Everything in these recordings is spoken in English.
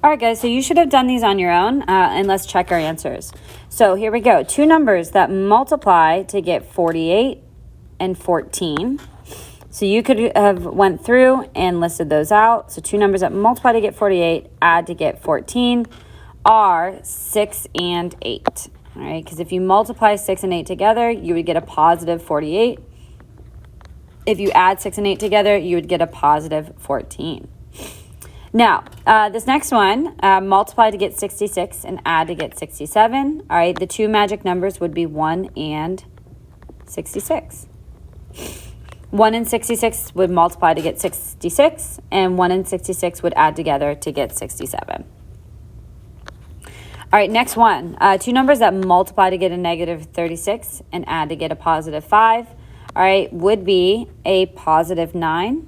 All right, guys, so you should have done these on your own, and let's check our answers. So here we go. Two numbers that multiply to get 48 and 14. So you could have went through and listed those out. So two numbers that multiply to get 48, add to get 14 are 6 and 8. All right, because if you multiply 6 and 8 together, you would get a positive 48. If you add 6 and 8 together, you would get a positive 14. Now, this next one, multiply to get 66 and add to get 67. All right, the two magic numbers would be 1 and 66. 1 and 66 would multiply to get 66, and 1 and 66 would add together to get 67. All right, next one. Two numbers that multiply to get a negative 36 and add to get a positive 5, all right, would be a positive 9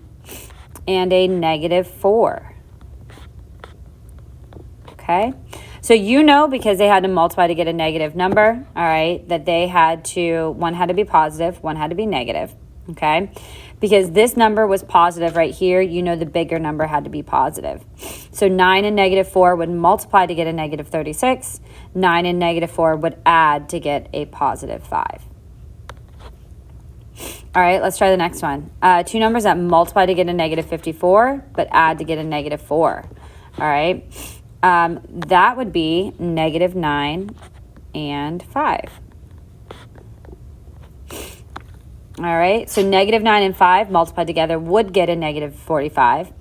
and a negative 4. Okay, so you know because they had to multiply to get a negative number, all right, that they had to, one had to be positive, one had to be negative, okay? Because this number was positive right here, you know the bigger number had to be positive. So 9 and negative 4 would multiply to get a negative 36. 9 and negative 4 would add to get a positive 5. All right, let's try the next one. Two numbers that multiply to get a negative 54, but add to get a negative 4. All right, that would be negative 9 and 5. All right, so negative 9 and 5 multiplied together would get a negative 45.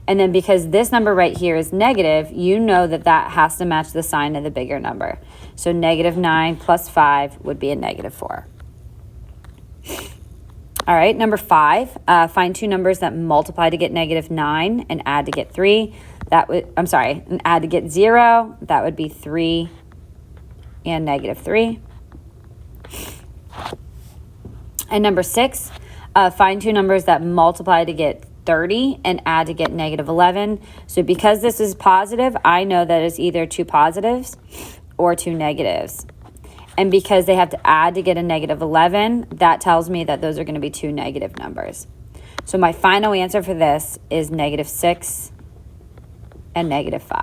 And then because this number right here is negative, you know that that has to match the sign of the bigger number. So negative 9 plus 5 would be a negative 4. All right, number 5, find two numbers that multiply to get negative 9 and add to get 3. That would, I'm sorry, and add to get 0. That would be 3 and negative 3. And number 6, find two numbers that multiply to get 30 and add to get negative 11. So because this is positive, I know that it's either two positives or two negatives. And because they have to add to get a negative 11, that tells me that those are going to be two negative numbers. So my final answer for this is negative 6 and negative 5.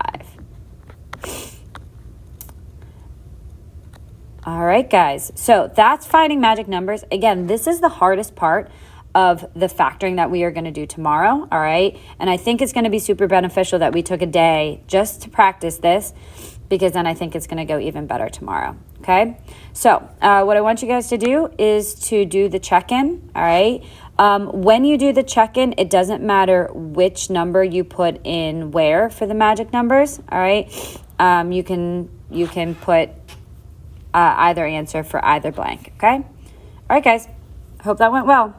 All right, guys. So that's finding magic numbers. Again, this is the hardest part of the factoring that we are going to do tomorrow. All right. And I think it's going to be super beneficial that we took a day just to practice this, because then I think it's going to go even better tomorrow. Okay. So what I want you guys to do is to do the check-in. All right. When you do the check-in, it doesn't matter which number you put in where for the magic numbers. All right. You can put either answer for either blank. Okay. All right, guys. Hope that went well.